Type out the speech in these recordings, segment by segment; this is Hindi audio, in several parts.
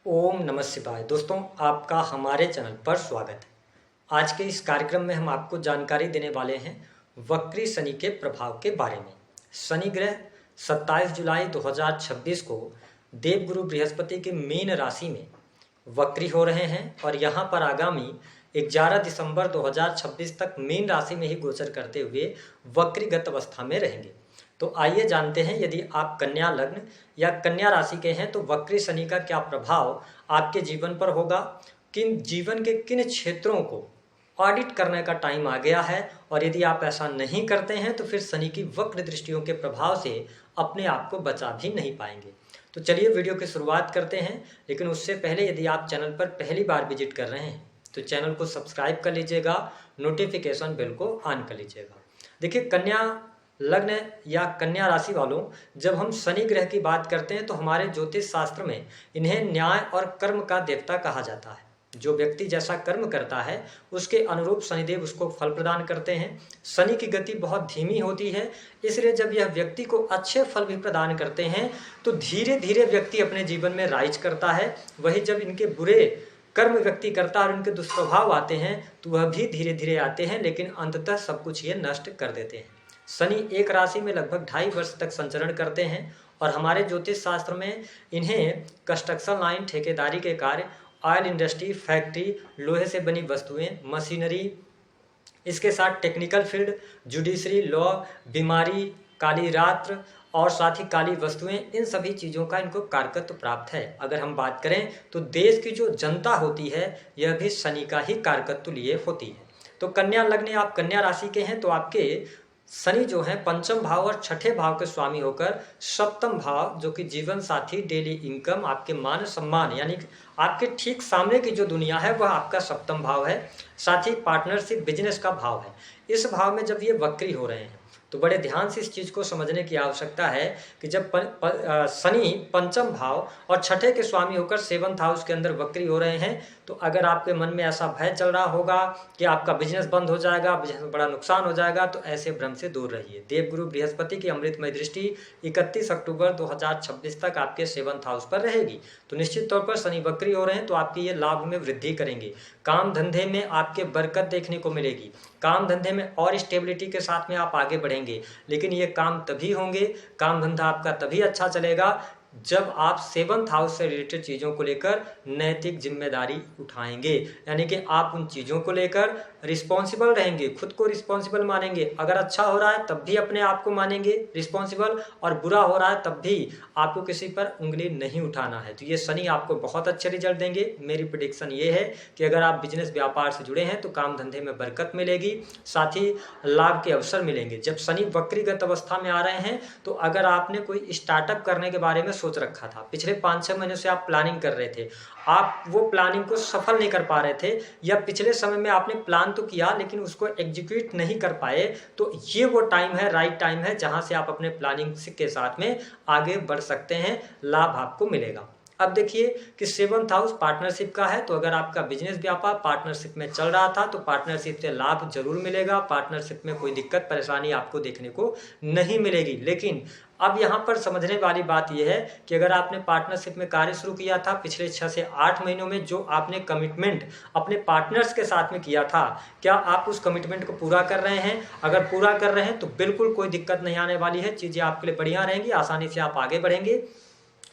ओम नमः शिवाय। दोस्तों, आपका हमारे चैनल पर स्वागत है। आज के इस कार्यक्रम में हम आपको जानकारी देने वाले हैं वक्री शनि के प्रभाव के बारे में। शनि ग्रह 27 जुलाई 2026 को देवगुरु बृहस्पति के मीन राशि में वक्री हो रहे हैं और यहाँ पर आगामी 11 दिसंबर 2026 तक मीन राशि में ही गोचर करते हुए वक्रीगत अवस्था में रहेंगे। तो आइए जानते हैं, यदि आप कन्या लग्न या कन्या राशि के हैं तो वक्री शनि का क्या प्रभाव आपके जीवन पर होगा, किन जीवन के किन क्षेत्रों को ऑडिट करने का टाइम आ गया है, और यदि आप ऐसा नहीं करते हैं तो फिर शनि की वक्र दृष्टियों के प्रभाव से अपने आप को बचा भी नहीं पाएंगे। तो चलिए वीडियो की शुरुआत करते हैं, लेकिन उससे पहले यदि आप चैनल पर पहली बार विजिट कर रहे हैं तो चैनल को सब्सक्राइब कर लीजिएगा, नोटिफिकेशन बेल को ऑन कर लीजिएगा। देखिए, कन्या लग्न या कन्या राशि वालों, जब हम शनि ग्रह की बात करते हैं तो हमारे ज्योतिष शास्त्र में इन्हें न्याय और कर्म का देवता कहा जाता है। जो व्यक्ति जैसा कर्म करता है उसके अनुरूप शनिदेव उसको फल प्रदान करते हैं। शनि की गति बहुत धीमी होती है, इसलिए जब यह व्यक्ति को अच्छे फल भी प्रदान करते हैं तो धीरे धीरे व्यक्ति अपने जीवन में राइज करता है। वही जब इनके बुरे कर्म व्यक्ति करता है और उनके दुष्प्रभाव आते हैं तो वह भी धीरे धीरे आते हैं, लेकिन अंततः सब कुछ ये नष्ट कर देते हैं। शनि एक राशि में लगभग 2.5 वर्ष तक संचरण करते हैं और हमारे ज्योतिष शास्त्र में इन्हें कंस्ट्रक्शन लाइन, ठेकेदारी के कार्य, ऑयल इंडस्ट्री, फैक्ट्री, लोहे से बनी वस्तुएं, मशीनरी, इसके साथ टेक्निकल फील्ड, जुडिशरी, लॉ, बीमारी, काली रात्र और साथ ही काली वस्तुएं, इन सभी चीज़ों का इनको कारकत्व प्राप्त है। अगर हम बात करें तो देश की जो जनता होती है यह भी शनि का ही कारकत्व लिए होती है। तो कन्या लग्न आप कन्या राशि के हैं तो आपके शनि जो है पंचम भाव और छठे भाव के स्वामी होकर सप्तम भाव, जो कि जीवन साथी, डेली इनकम, आपके मान सम्मान, यानी आपके ठीक सामने की जो दुनिया है वह आपका सप्तम भाव है। साथ ही पार्टनरशिप, बिजनेस का भाव है। इस भाव में जब ये वक्री हो रहे हैं तो बड़े ध्यान से इस चीज़ को समझने की आवश्यकता है कि जब शनि पंचम भाव और छठे के स्वामी होकर 7th हाउस के अंदर वक्री हो रहे हैं तो अगर आपके मन में ऐसा भय चल रहा होगा कि आपका बिजनेस बंद हो जाएगा, बिजनेस में बड़ा नुकसान हो जाएगा, तो ऐसे भ्रम से दूर रहिए। देवगुरु बृहस्पति की अमृतमय दृष्टि 31 अक्टूबर 2026 तक आपके 7th हाउस पर रहेगी। तो निश्चित तौर पर शनि वक्री हो रहे हैं तो आपकी ये लाभ में वृद्धि करेंगे। काम धंधे में आपके बरकत देखने को मिलेगी। काम धंधे में और स्टेबिलिटी के साथ में आप आगे बढ़ेंगे, लेकिन ये काम तभी होंगे, काम धंधा आपका तभी अच्छा चलेगा जब आप 7th हाउस से रिलेटेड चीज़ों को लेकर नैतिक जिम्मेदारी उठाएंगे, यानी कि आप उन चीज़ों को लेकर रिस्पॉन्सिबल रहेंगे, खुद को रिस्पॉन्सिबल मानेंगे। अगर अच्छा हो रहा है तब भी अपने आप को मानेंगे रिस्पॉन्सिबल, और बुरा हो रहा है तब भी आपको किसी पर उंगली नहीं उठाना है। तो ये शनि आपको बहुत अच्छे रिजल्ट देंगे। मेरी प्रेडिक्शन ये है कि अगर आप बिजनेस व्यापार से जुड़े हैं तो काम धंधे में बरकत मिलेगी, साथ ही लाभ के अवसर मिलेंगे। जब शनि वक्रीगत अवस्था में आ रहे हैं तो अगर आपने कोई स्टार्टअप करने के बारे में सोच रखा था, पिछले 5-6 महीनों से आप प्लानिंग कर रहे थे, आप वो प्लानिंग को सफल नहीं कर पा रहे थे, या पिछले समय में आपने प्लान तो किया लेकिन उसको एग्जीक्यूट नहीं कर पाए, तो ये वो टाइम है, राइट टाइम है जहां से आप अपने प्लानिंग के साथ में आगे बढ़ सकते हैं, लाभ आपको मिलेगा। अब देखिए कि 7th हाउस पार्टनरशिप का है, तो अगर आपका बिजनेस व्यापार पार्टनरशिप में चल रहा था तो पार्टनरशिप से लाभ जरूर मिलेगा। पार्टनरशिप में कोई दिक्कत परेशानी आपको देखने को नहीं मिलेगी। लेकिन अब यहाँ पर समझने वाली बात यह है कि अगर आपने पार्टनरशिप में कार्य शुरू किया था पिछले 6 से 8 महीनों में, जो आपने कमिटमेंट अपने पार्टनर्स के साथ में किया था, क्या आप उस कमिटमेंट को पूरा कर रहे हैं? अगर पूरा कर रहे हैं तो बिल्कुल कोई दिक्कत नहीं आने वाली है, चीज़ें आपके लिए बढ़िया रहेंगी, आसानी से आप आगे बढ़ेंगे।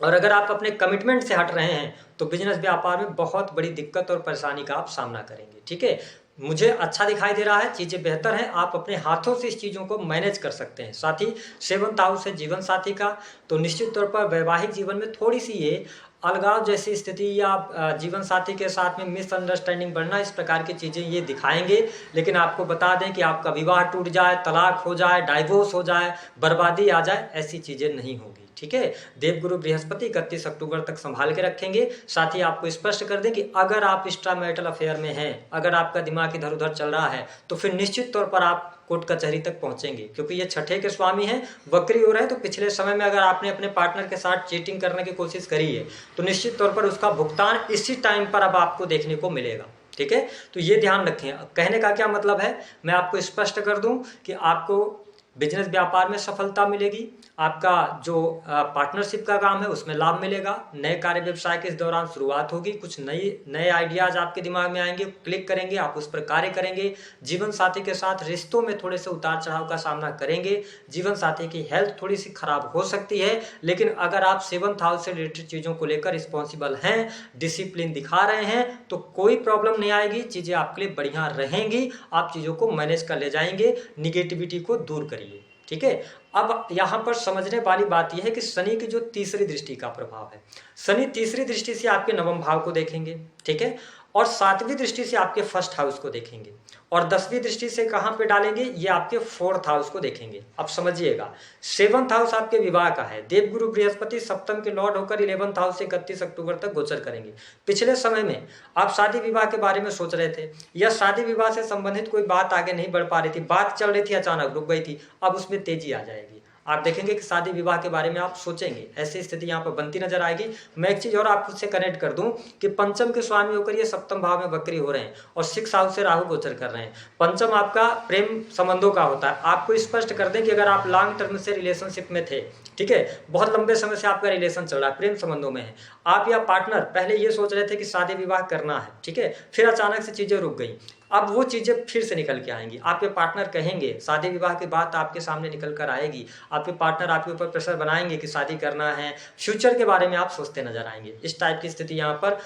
और अगर आप अपने कमिटमेंट से हट रहे हैं तो बिजनेस व्यापार में बहुत बड़ी दिक्कत और परेशानी का आप सामना करेंगे। ठीक है, मुझे अच्छा दिखाई दे रहा है, चीज़ें बेहतर हैं, आप अपने हाथों से इस चीज़ों को मैनेज कर सकते हैं। साथ ही 7th हाउस है जीवन साथी का, तो निश्चित तौर पर वैवाहिक जीवन में थोड़ी सी ये अलगाव जैसी स्थिति या जीवन साथी के साथ में मिसअंडरस्टैंडिंग बढ़ना, इस प्रकार की चीज़ें ये दिखाएंगे। लेकिन आपको बता दें कि आपका विवाह टूट जाए, तलाक हो जाए, डाइवोर्स हो जाए, बर्बादी आ जाए, ऐसी चीज़ें नहीं होगी। ठीक है, देवगुरु बृहस्पति 31 अक्टूबर तक संभाल के रखेंगे। साथ ही आपको स्पष्ट कर दें कि अगर आप एक्स्ट्रा मैरिटल अफेयर में हैं, अगर आपका दिमाग इधर उधर चल रहा है तो फिर निश्चित तौर पर आप कोर्ट कचहरी तक पहुंचेंगे, क्योंकि ये छठे के स्वामी हैं, वक्री हो रहे हैं। तो पिछले समय में अगर आपने अपने पार्टनर के साथ चीटिंग करने की कोशिश करी है तो निश्चित तौर पर उसका भुगतान इसी टाइम पर अब आपको देखने को मिलेगा। ठीक है, तो ये ध्यान रखें। कहने का क्या मतलब है, मैं आपको स्पष्ट कर दूं कि आपको बिजनेस व्यापार में सफलता मिलेगी, आपका जो पार्टनरशिप का काम है उसमें लाभ मिलेगा। नए कार्य व्यवसाय के इस दौरान शुरुआत होगी, कुछ नए आइडियाज आपके दिमाग में आएंगे, क्लिक करेंगे, आप उस पर कार्य करेंगे। जीवन साथी के साथ रिश्तों में थोड़े से उतार चढ़ाव का सामना करेंगे। जीवन साथी की हेल्थ थोड़ी सी खराब हो सकती है, लेकिन अगर आप 7th हाउस से रिलेटेड चीजों को लेकर रिस्पॉन्सिबल हैं, डिसिप्लिन दिखा रहे हैं, तो कोई प्रॉब्लम नहीं आएगी, चीजें आपके लिए बढ़िया रहेंगी, आप चीजों को मैनेज कर ले जाएंगे। निगेटिविटी को दूर करिए, ठीक है। अब यहां पर समझने वाली बात यह है कि शनि की जो तीसरी दृष्टि का प्रभाव है, शनि तीसरी दृष्टि से आपके नवम भाव को देखेंगे, ठीक है, और 7वीं दृष्टि से आपके फर्स्ट हाउस को देखेंगे, और 10वीं दृष्टि से कहां पे डालेंगे, ये आपके 4th हाउस को देखेंगे। अब समझिएगा, 7th हाउस आपके विवाह का है। देवगुरु बृहस्पति सप्तम के लॉर्ड होकर 11th हाउस से 31 अक्टूबर तक गोचर करेंगे। पिछले समय में आप शादी विवाह के बारे में सोच रहे थे, या शादी विवाह से संबंधित कोई बात आगे नहीं बढ़ पा रही थी, बात चल रही थी, अचानक रुक गई थी, अब उसमें तेजी आ जाएगी। आप देखेंगे कि शादी विवाह के बारे में आप सोचेंगे, ऐसी स्थिति यहाँ पर बनती नजर आएगी। मैं एक चीज और आपको से कनेक्ट कर दूं कि पंचम के स्वामी होकर ये सप्तम भाव में वक्री हो रहे हैं और 6th हाउस से राहु गोचर कर रहे हैं। पंचम आपका प्रेम संबंधों का होता है। आपको स्पष्ट कर दें कि अगर आप लॉन्ग टर्म से रिलेशनशिप में थे, ठीक है, बहुत लंबे समय से आपका रिलेशन चल रहा है, प्रेम संबंधों में है, आप या पार्टनर पहले ये सोच रहे थे कि शादी विवाह करना है, ठीक है, फिर अचानक से चीजें रुक गई, अब वो चीजें फिर से निकल के आएंगी। आपके पार्टनर कहेंगे, शादी विवाह की बात आपके सामने निकल कर आएगी, आपके पार्टनर आपके ऊपर प्रेशर बनाएंगे कि शादी करना है, फ्यूचर के बारे में आप सोचते नजर आएंगे। इस टाइप की स्थिति यहाँ पर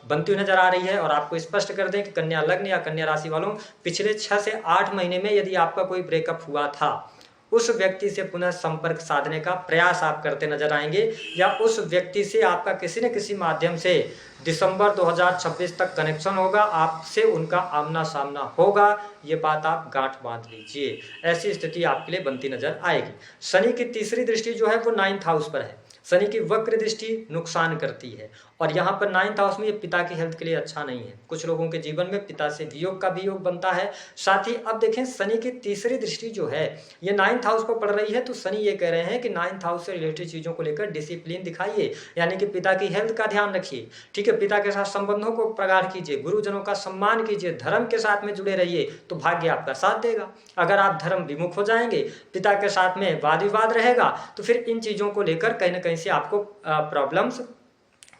बनती हुई नजर आ रही है। और आपको स्पष्ट कर दें कि कन्या लग्न या कन्या राशि वालों, पिछले 6 से 8 महीने में यदि आपका कोई ब्रेकअप हुआ था, उस व्यक्ति से पुनः संपर्क साधने का प्रयास आप करते नजर आएंगे, या उस व्यक्ति से आपका किसी न किसी माध्यम से दिसंबर 2026 तक कनेक्शन होगा, आपसे उनका आमना सामना होगा। ये बात आप गांठ बांध लीजिए, ऐसी स्थिति आपके लिए बनती नजर आएगी। शनि की तीसरी दृष्टि जो है वो 9th हाउस पर है। शनि की वक्र दृष्टि नुकसान करती है, और यहाँ पर 9th हाउस में ये पिता की हेल्थ के लिए अच्छा नहीं है। कुछ लोगों के जीवन में पिता से वियोग का भी योग बनता है। साथ ही अब देखें, शनि की तीसरी दृष्टि जो है ये 9th हाउस पर पड़ रही है, तो शनि ये कह रहे हैं कि 9th हाउस से रिलेटेड चीजों को लेकर डिसिप्लिन दिखाइए, यानी कि पिता की हेल्थ का ध्यान रखिए, ठीक है, पिता के साथ संबंधों को प्रगाढ़ कीजिए, गुरुजनों का सम्मान कीजिए, धर्म के साथ में जुड़े रहिए, तो भाग्य आपका साथ देगा। अगर आप धर्म विमुख हो जाएंगे, पिता के साथ में वाद विवाद रहेगा, तो फिर इन चीजों को लेकर कहीं ना कहीं से आपको प्रॉब्लम्स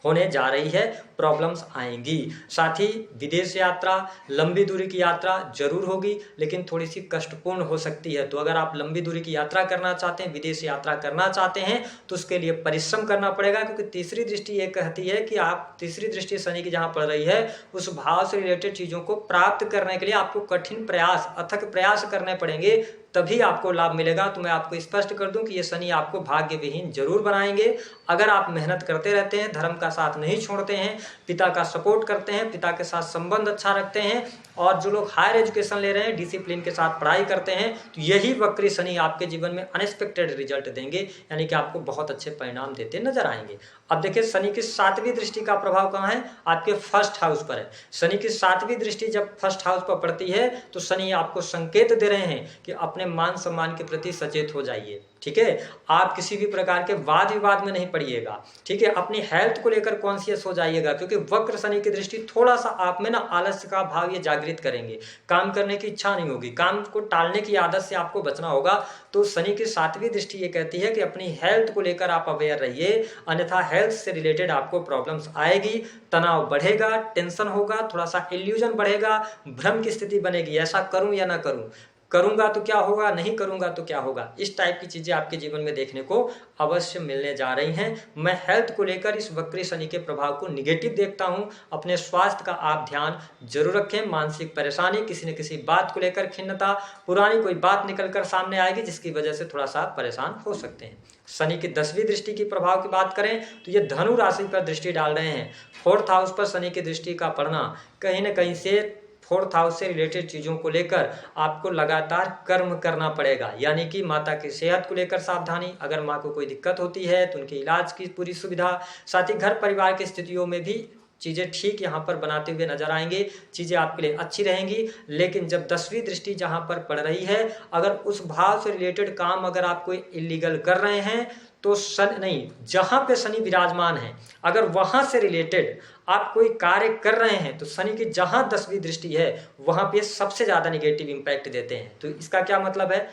होने जा रही है, प्रॉब्लम्स आएंगी। साथ ही विदेश यात्रा, लंबी दूरी की यात्रा जरूर होगी, लेकिन थोड़ी सी कष्टपूर्ण हो सकती है। तो अगर आप लंबी दूरी की यात्रा करना चाहते हैं, विदेश यात्रा करना चाहते हैं, तो उसके लिए परिश्रम करना पड़ेगा, क्योंकि तीसरी दृष्टि ये कहती है कि आप, तीसरी दृष्टि शनि की जहां पड़ रही है, उस भाव से रिलेटेड चीजों को प्राप्त करने के लिए आपको कठिन प्रयास, अथक प्रयास करने पड़ेंगे, तभी आपको लाभ मिलेगा। तो मैं आपको स्पष्ट कर दूं कि ये शनि आपको भाग्य विहीन जरूर बनाएंगे। अगर आप मेहनत करते रहते हैं, धर्म का साथ नहीं छोड़ते हैं, पिता का सपोर्ट करते हैं, पिता के साथ संबंध अच्छा रखते हैं, और जो लोग हायर एजुकेशन ले रहे हैं, डिसिप्लिन के साथ पढ़ाई करते हैं, तो यही वक्री शनि आपके जीवन में अनएक्सपेक्टेड रिजल्ट देंगे, यानी कि आपको बहुत अच्छे परिणाम देते नजर आएंगे। अब देखिए, शनि की 7वीं दृष्टि का प्रभाव कहाँ है, आपके फर्स्ट हाउस पर है। शनि की 7वीं दृष्टि जब फर्स्ट हाउस पर पड़ती है, तो शनि आपको संकेत दे रहे हैं कि अपने मान सम्मान के प्रति सचेत हो जाइए, ठीक है, आप किसी भी प्रकार के वाद विवाद में नहीं पड़िएगा, ठीक है, अपनी हेल्थ को लेकर कॉन्शियस हो जाइएगा, क्योंकि वक्र शनि की दृष्टि थोड़ा सा आप में ना आलस्य का भाव ये जागृत करेंगे, काम करने की इच्छा नहीं होगी, काम को टालने की आदत से आपको बचना होगा। तो शनि की 7वीं दृष्टि ये कहती है कि अपनी हेल्थ को लेकर आप अवेयर रहिए, अन्यथा हेल्थ से रिलेटेड आपको प्रॉब्लम्स आएगी, तनाव बढ़ेगा, टेंशन होगा, थोड़ा सा इल्यूजन बढ़ेगा, भ्रम की स्थिति बनेगी, ऐसा करूं या ना करूं, करूंगा तो क्या होगा, नहीं करूंगा तो क्या होगा, इस टाइप की चीजें आपके जीवन में देखने को अवश्य मिलने जा रही हैं। मैं हेल्थ को लेकर इस वक्री शनि के प्रभाव को निगेटिव देखता हूं। अपने स्वास्थ्य का आप ध्यान जरूर रखें। मानसिक परेशानी, किसी न किसी बात को लेकर खिन्नता, पुरानी कोई बात निकलकर सामने आएगी, जिसकी वजह से थोड़ा सा परेशान हो सकते हैं। शनि की 10वीं दृष्टि की प्रभाव की बात करें तो ये धनु राशि पर दृष्टि डाल रहे हैं। 4th हाउस पर शनि की दृष्टि का पड़ना कहीं न कहीं से 4th हाउस से रिलेटेड चीजों को लेकर आपको लगातार कर्म करना पड़ेगा, यानी कि माता की सेहत को लेकर सावधानी, अगर माँ को कोई दिक्कत होती है तो उनके इलाज की पूरी सुविधा, साथ ही घर परिवार की स्थितियों में भी चीजें ठीक यहाँ पर बनाते हुए नजर आएंगे, चीजें आपके लिए अच्छी रहेंगी। लेकिन जब 10वीं दृष्टि जहाँ पर पड़ रही है, अगर उस भाव से रिलेटेड काम अगर आप कोई इलीगल कर रहे हैं, तो शनि नहीं, जहां पे शनि विराजमान है, अगर वहां से रिलेटेड आप कोई कार्य कर रहे हैं, तो शनि की जहां 10वीं दृष्टि है, वहां पे सबसे ज्यादा निगेटिव इंपैक्ट देते हैं। तो इसका क्या मतलब है,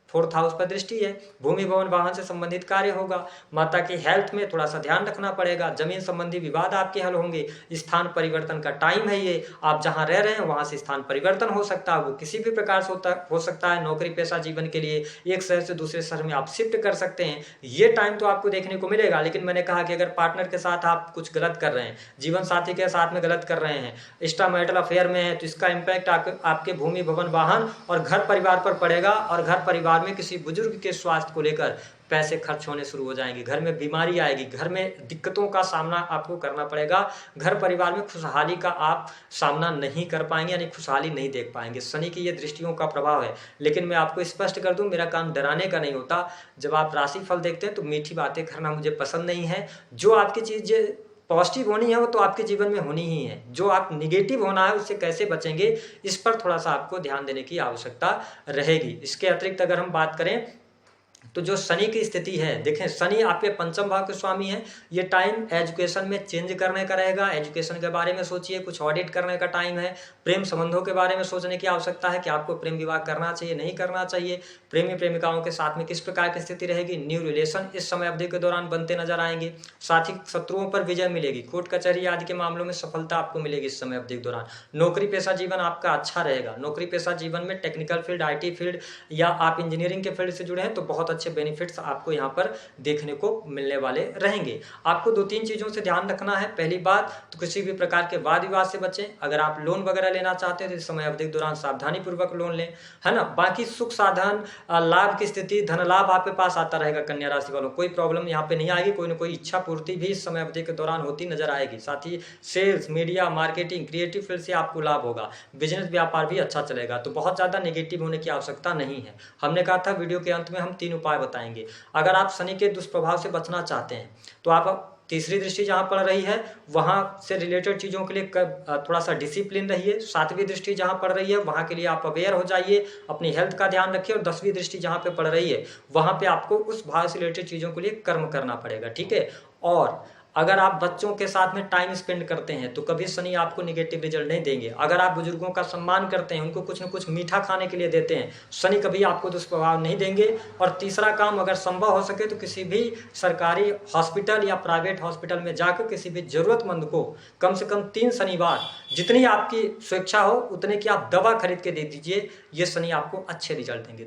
4th हाउस पर दृष्टि है। भूमि भवन वाहन से संबंधित कार्य होगा। माता की हेल्थ में थोड़ा सा ध्यान रखना पड़ेगा। जमीन संबंधी विवाद आपके हल होंगे। स्थान परिवर्तन का टाइम है ये। आप जहां रह रहे हैं वहां से स्थान परिवर्तन हो सकता है, वो किसी भी प्रकार से हो सकता है। नौकरी पेशा जीवन के लिए एक शहर से दूसरे शहर में आप शिफ्ट कर सकते हैं। ये टाइम तो आपको देखने को मिलेगा। लेकिन मैंने कहा कि अगर पार्टनर के साथ आप कुछ गलत कर रहे हैं, जीवन साथी के साथ में गलत कर रहे हैं, एक्स्ट्रा मैरिटल अफेयर में है, तो इसका इम्पैक्ट आपके भूमि भवन वाहन और घर परिवार पर पड़ेगा। और घर परिवार में किसी बुजुर्ग के स्वास्थ्य को लेकर पैसे खर्च होने शुरू हो जाएंगे। घर में बीमारी आएगी। घर में दिक्कतों का सामना आपको करना पड़ेगा। घर परिवार में खुशहाली का आप सामना नहीं कर पाएंगे, यानी खुशहाली नहीं देख पाएंगे। शनि की ये दृष्टियों का प्रभाव है। लेकिन मैं आपको स्पष्ट कर दूं, मेरा काम डराने का नहीं होता। जब आप राशि फल देखते हैं तो मीठी बातें करना मुझे पसंद नहीं है। जो आपकी चीज़ें पॉजिटिव होनी है वो तो आपके जीवन में होनी ही है। जो आप निगेटिव होना है उससे कैसे बचेंगे, इस पर थोड़ा सा आपको ध्यान देने की आवश्यकता रहेगी। इसके अतिरिक्त अगर हम बात करें तो जो शनि की स्थिति है, देखें शनि आपके पंचम भाव के स्वामी हैं। ये टाइम एजुकेशन में चेंज करने का रहेगा। एजुकेशन के बारे में सोचिए, कुछ ऑडिट करने का टाइम है। प्रेम संबंधों के बारे में सोचने की आवश्यकता है कि आपको प्रेम विवाह करना चाहिए, नहीं करना चाहिए। प्रेमी प्रेमिकाओं के साथ में किस प्रकार की स्थिति रहेगी। न्यू रिलेशन इस समय अवधि के दौरान बनते नजर आएंगे। साथ ही शत्रुओं पर विजय मिलेगी। कोर्ट कचहरी आदि के मामलों में सफलता आपको मिलेगी इस समय अवधि के दौरान। नौकरी पेशा जीवन आपका अच्छा रहेगा। नौकरी पेशा जीवन में टेक्निकल फील्ड, IT फील्ड या आप इंजीनियरिंग के फील्ड से जुड़े हैं तो बहुत अच्छे बेनिफिट्स आपको यहाँ पर देखने को मिलने वाले रहेंगे। आपको 2-3 चीजों से ध्यान रखना है। पहली बात तो किसी भी प्रकार के वाद विवाद से बचें। अगर आप लोन वगैरह लेना चाहते हैं तो इस समय अवधि के दौरान सावधानी पूर्वक लोन लें, है ना। बाकी सुख साधन, लाभ की स्थिति, धन लाभ आपके पास आता रहेगा। कन्या राशि वालों कोई प्रॉब्लम यहाँ पे नहीं आएगी। कोई ना कोई इच्छा पूर्ति भी इस समय अवधि के दौरान होती नजर आएगी। साथ ही sales, media, marketing, creative field से आपको लाभ होगा। बिजनेस व्यापार भी अच्छा चलेगा। तो बहुत ज्यादा नेगेटिव होने की आवश्यकता नहीं है। हमने कहा था वीडियो के अंत में हम 3 उपाय बताएंगे। अगर आप शनि के दुष्प्रभाव से बचना चाहते हैं तो आप तीसरी दृष्टि जहां पड़ रही है वहां से रिलेटेड चीजों के लिए थोड़ा सा डिसिप्लिन रहिए। 7वीं दृष्टि जहां पड़ रही है वहां के लिए आप अवेयर हो जाइए, अपनी हेल्थ का ध्यान रखिए। और 10वीं दृष्टि जहां पे पड़ रही है वहां पे आपको उस भाव से रिलेटेड चीजों के लिए कर्म करना पड़ेगा, ठीक है। और अगर आप बच्चों के साथ में टाइम स्पेंड करते हैं तो कभी शनि आपको निगेटिव रिजल्ट नहीं देंगे। अगर आप बुजुर्गों का सम्मान करते हैं, उनको कुछ न कुछ मीठा खाने के लिए देते हैं, शनि कभी आपको दुष्प्रभाव नहीं देंगे। और तीसरा काम, अगर संभव हो सके तो किसी भी सरकारी हॉस्पिटल या प्राइवेट हॉस्पिटल में जाकर किसी भी जरूरतमंद को कम से कम 3 शनिवार, जितनी आपकी स्वेच्छा हो उतने की आप दवा खरीद के दे दीजिए। ये शनि आपको अच्छे रिजल्ट देंगे।